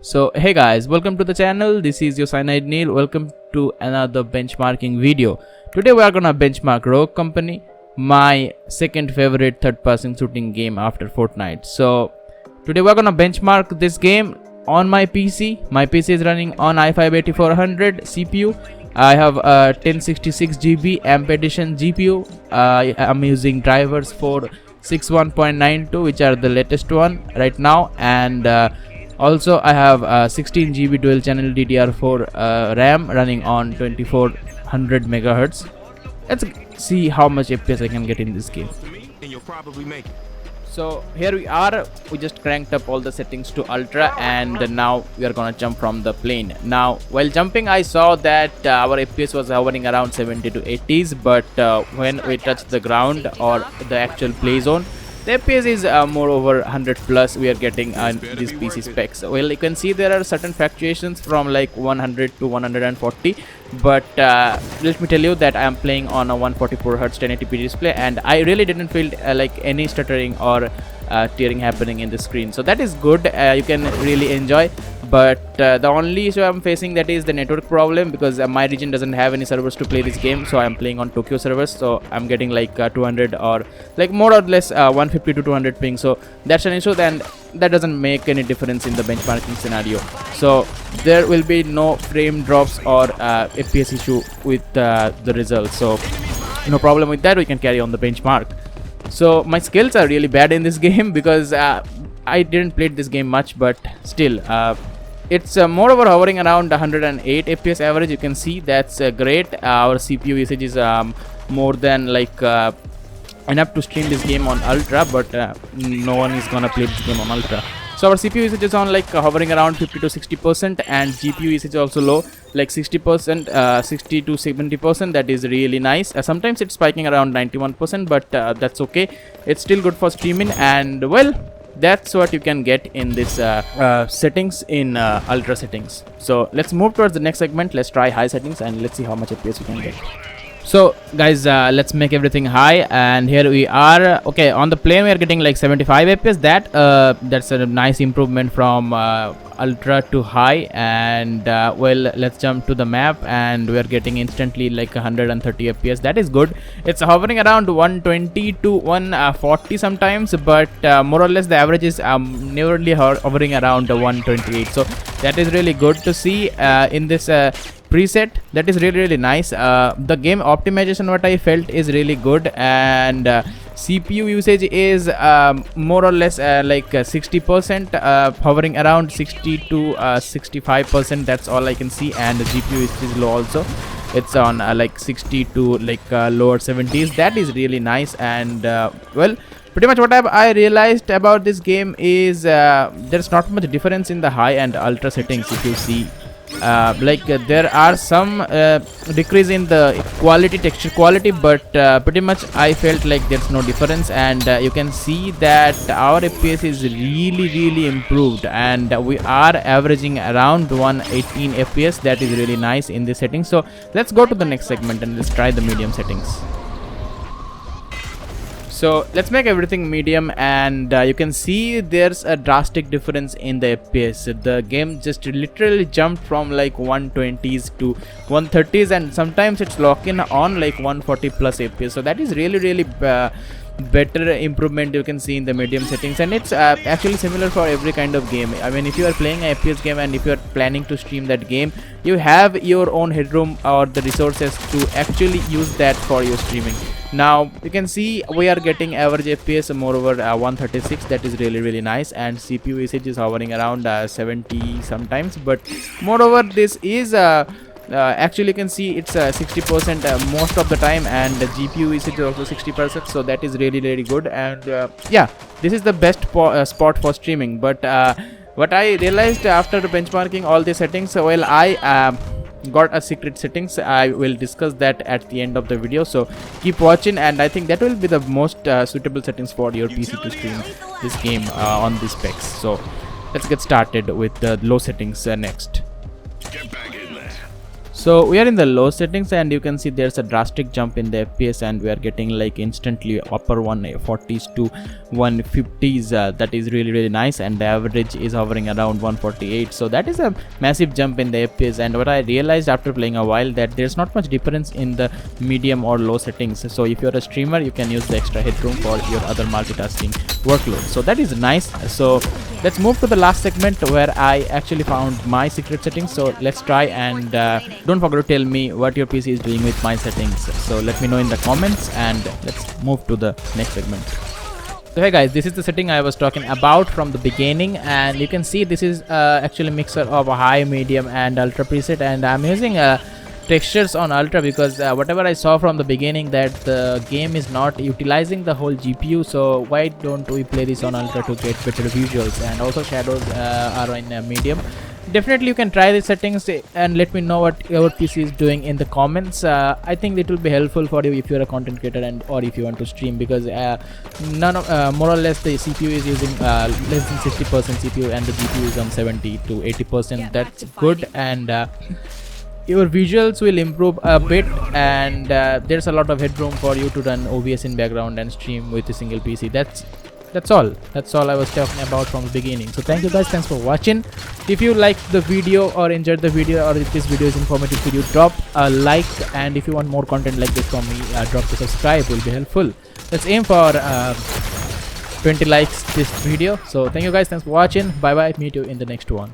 So hey guys, welcome to the channel. This is your PsynideNeel. Welcome to another benchmarking video. Today we are gonna benchmark Rogue Company, my second favorite third-person shooting game after Fortnite. So today we are gonna benchmark this game on my PC. My PC is running on i5-8400 CPU. I have a 1066GB AMP edition GPU. I am using drivers for 61.92, which are the latest one right now, and also I have 16GB dual channel DDR4 RAM running on 2400 MHz. Let's see how much FPS I can get in this game. So here we are. We just cranked up all the settings to ultra, and now we are gonna jump from the plane. Now while jumping, I saw that our FPS was hovering around 70 to 80s, but when we touch the ground or the actual play zone, the FPS is more over 100 plus. We are getting these PC specs. Well, you can see there are certain fluctuations from like 100 to 140, but let me tell you that I am playing on a 144Hz 1080p display, and I really didn't feel like any stuttering or tearing happening in the screen. So that is good. You can really enjoy. But the only issue I'm facing, that is the network problem, because my region doesn't have any servers to play this game. So I'm playing on Tokyo servers, so I'm getting like 200 or like more or less 150 to 200 ping. So that's an issue, then that doesn't make any difference in the benchmarking scenario. So there will be no frame drops or FPS issue with the results. So no problem with that. We can carry on the benchmark. So my skills are really bad in this game because I didn't play this game much, but still it's more over hovering around 108 FPS average. You can see that's great. Our CPU usage is more than like enough to stream this game on ultra, but no one is gonna play this game on ultra. So our CPU usage is on like hovering around 50 to 60%, and GPU usage also low, like 60%, 60 to 70%. That is really nice. Sometimes it's spiking around 91%, but that's okay. It's still good for streaming, and well, that's what you can get in this settings in ultra settings. So let's move towards the next segment. Let's try high settings and let's see how much FPS we can get. So guys, let's make everything high, and here we are. Okay, on the plane we are getting like 75 FPS. That's a nice improvement from ultra to high. And well, let's jump to the map, and we are getting instantly like 130 FPS. That is good. It's hovering around 120 to 140 sometimes, but more or less the average is nearly hovering around 128. So that is really good to see in this preset. That is really nice. The game optimization, what I felt, is really good, and CPU usage is more or less like 60%, hovering around 60 to 65%. That's all I can see. And the GPU is low also. It's on like 60 to like lower 70s. That is really nice. And well, pretty much what I realized about this game is there's not much difference in the high and ultra settings. If you see, there are some decrease in the quality, texture quality, but pretty much I felt like there's no difference. And you can see that our FPS is really improved, and we are averaging around 118 FPS. That is really nice in this setting. So let's go to the next segment and let's try the medium settings. So let's make everything medium, and you can see there's a drastic difference in the FPS. The game just literally jumped from like 120s to 130s, and sometimes it's locking on like 140 plus FPS. So that is really better improvement you can see in the medium settings, and it's actually similar for every kind of game. I mean, if you are playing a FPS game and if you are planning to stream that game, you have your own headroom or the resources to actually use that for your streaming. Now you can see we are getting average FPS more over 136. That is really nice, and CPU usage is hovering around 70 sometimes, but moreover this is actually you can see it's 60% most of the time, and the GPU usage is also 60%. So that is really good. And yeah, this is the best spot for streaming. But what I realized after benchmarking all the settings, well, I got a secret settings. I will discuss that at the end of the video, so keep watching, and I think that will be the most suitable settings for your PC to stream this game on these specs. So let's get started with the low settings next. So we are in the low settings, and you can see there's a drastic jump in the FPS, and we are getting like instantly upper 140s to 150s. That is really nice, and the average is hovering around 148. So that is a massive jump in the FPS. And what I realized after playing a while, that there's not much difference in the medium or low settings. So if you're a streamer, you can use the extra headroom for your other multitasking workload. So that is nice. So let's move to the last segment where I actually found my secret settings. So let's try, and don't forget to tell me what your PC is doing with my settings. So let me know in the comments, and let's move to the next segment. So hey guys, this is the setting I was talking about from the beginning, and you can see this is actually a mixer of a high, medium and ultra preset, and I'm using textures on ultra because whatever I saw from the beginning, that the game is not utilizing the whole GPU. So why don't we play this on ultra to get better visuals? And also shadows are in medium. Definitely you can try these settings and let me know what your PC is doing in the comments. I think it will be helpful for you if you're a content creator and or if you want to stream, because more or less the CPU is using less than 60% CPU and the GPU is on 70 to 80%. Yeah, that's good. And your visuals will improve a bit, and there's a lot of headroom for you to run OBS in background and stream with a single PC. That's all I was talking about from the beginning. So thank you guys, thanks for watching. If you liked the video or enjoyed the video, or if this video is informative to you, drop a like, and if you want more content like this from me, drop the subscribe, will be helpful. Let's aim for 20 likes this video. So thank you guys, thanks for watching. Bye bye, meet you in the next one.